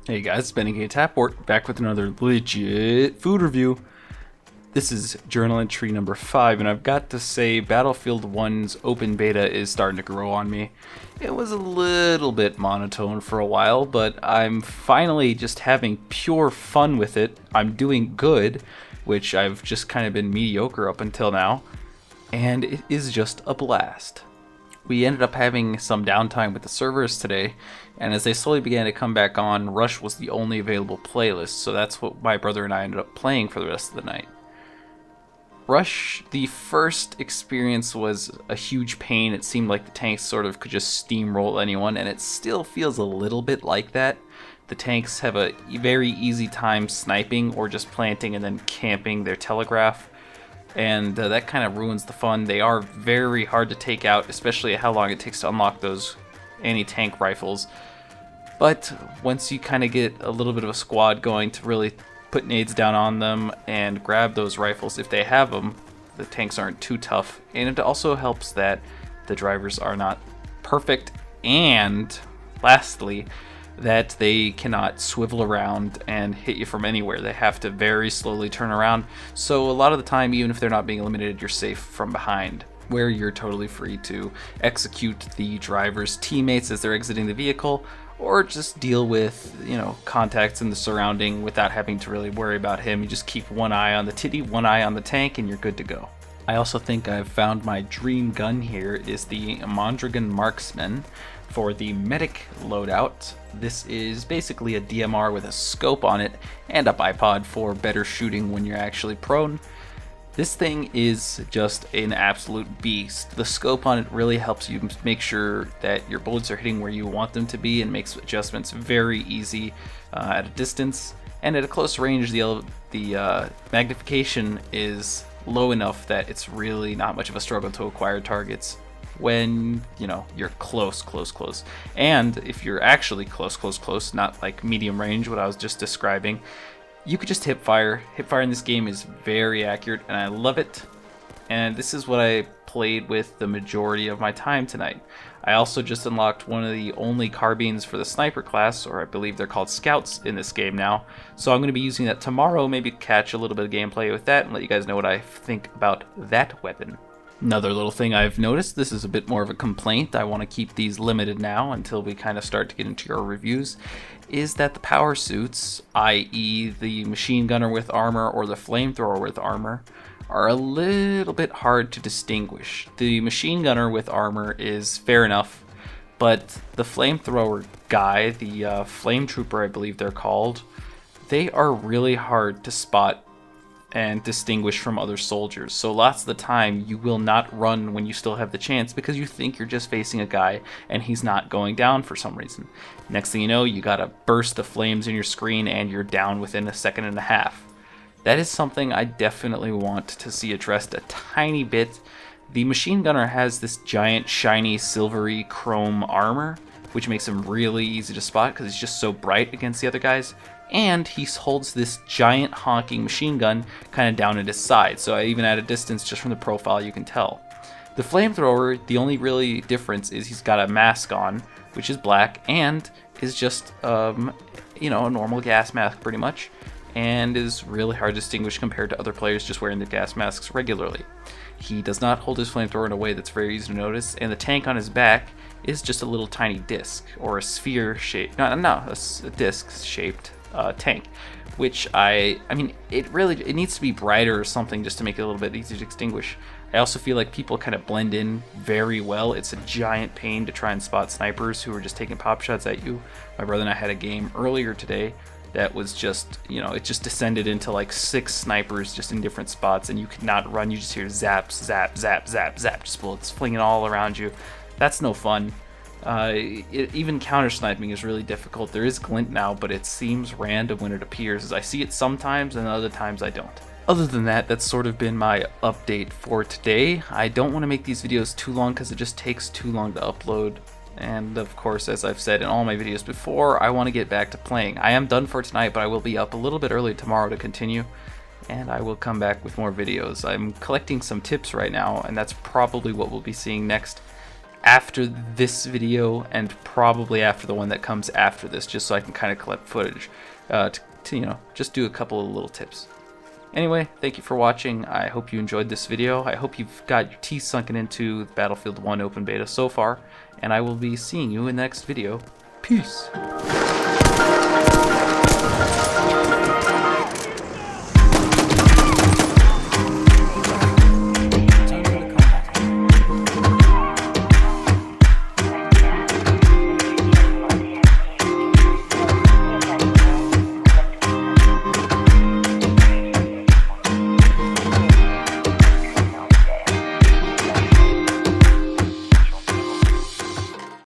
Hey guys, it's Benny Tapport back with another legit food review. This is journal entry number 5, and I've got to say Battlefield 1's open beta is starting to grow on me. It was a little bit monotone for a while, but I'm finally just having pure fun with it. I'm doing good, which I've just kind of been mediocre up until now, and it is just a blast. We ended up having some downtime with the servers today, and as they slowly began to come back on, Rush was the only available playlist, so that's what my brother and I ended up playing for the rest of the night. Rush, the first experience was a huge pain. It seemed like the tanks sort of could just steamroll anyone, and it still feels a little bit like that. The tanks have a very easy time sniping or just planting and then camping their telegraph. And that kind of ruins the fun. They are very hard to take out, especially how long it takes to unlock those anti-tank rifles. But once you kind of get a little bit of a squad going to really put nades down on them and grab those rifles if they have them, the tanks aren't too tough. And it also helps that the drivers are not perfect, and lastly, that they cannot swivel around and hit you from anywhere. They have to very slowly turn around. So a lot of the time, even if they're not being eliminated, you're safe from behind, where you're totally free to execute the driver's teammates as they're exiting the vehicle, or just deal with, contacts in the surrounding without having to really worry about him. You just keep one eye on the titty, one eye on the tank, and you're good to go. I also think I've found my dream gun here is the Mondragon Marksman for the medic loadout. This is basically a DMR with a scope on it and a bipod for better shooting when you're actually prone. This thing is just an absolute beast. The scope on it really helps you make sure that your bullets are hitting where you want them to be and makes adjustments very easy at a distance. And at a close range, the magnification is low enough that it's really not much of a struggle to acquire targets when you're close. And if you're actually close, not like medium range, what I was just describing, you could just hip fire. Hip fire in this game is very accurate, and I love it. And this is what I played with the majority of my time tonight. I also just unlocked one of the only carbines for the sniper class, or I believe they're called scouts in this game now. So I'm going to be using that tomorrow, maybe catch a little bit of gameplay with that and let you guys know what I think about that weapon. Another little thing I've noticed, this is a bit more of a complaint, I want to keep these limited now until we kind of start to get into your reviews, is that the power suits, i.e. the machine gunner with armor or the flamethrower with armor, are a little bit hard to distinguish. The machine gunner with armor is fair enough, but the flamethrower guy, the flame trooper I believe they're called, they are really hard to spot and distinguish from other soldiers. So lots of the time you will not run when you still have the chance because you think you're just facing a guy and he's not going down for some reason. Next thing you know, you got a burst of flames in your screen and you're down within a second and a half. That is something I definitely want to see addressed a tiny bit. The machine gunner has this giant shiny silvery chrome armor, which makes him really easy to spot because he's just so bright against the other guys. And he holds this giant honking machine gun kind of down at his side, so even at a distance just from the profile you can tell. The flamethrower, the only really difference is he's got a mask on, which is black, and is just a normal gas mask pretty much, and is really hard to distinguish compared to other players just wearing the gas masks regularly. He does not hold his flamethrower in a way that's very easy to notice, and the tank on his back is just a little tiny disc, or a sphere shaped, a disc shaped tank, which it needs to be brighter or something just to make it a little bit easier to extinguish. I also feel like people kind of blend in very well. It's a giant pain to try and spot snipers who are just taking pop shots at you. My brother and I had a game earlier today that was just, it just descended into like 6 snipers just in different spots, and you could not run. You just hear zap, zap, zap, zap, zap, just bullets flinging all around you. That's no fun. Even counter sniping is really difficult. There is glint now, but it seems random when it appears. I see it sometimes and other times I don't. Other than that, that's sort of been my update for today. I don't want to make these videos too long because it just takes too long to upload. And of course, as I've said in all my videos before, I want to get back to playing. I am done for tonight, but I will be up a little bit early tomorrow to continue. And I will come back with more videos. I'm collecting some tips right now, and that's probably what we'll be seeing next. after this video and probably after the one that comes after this, just so I can kind of collect footage to you know, just do a couple of little tips. Anyway, thank you for watching. I hope you enjoyed this video. I hope you've got your teeth sunken into Battlefield 1 open beta so far, and I will be seeing you in the next video. Peace!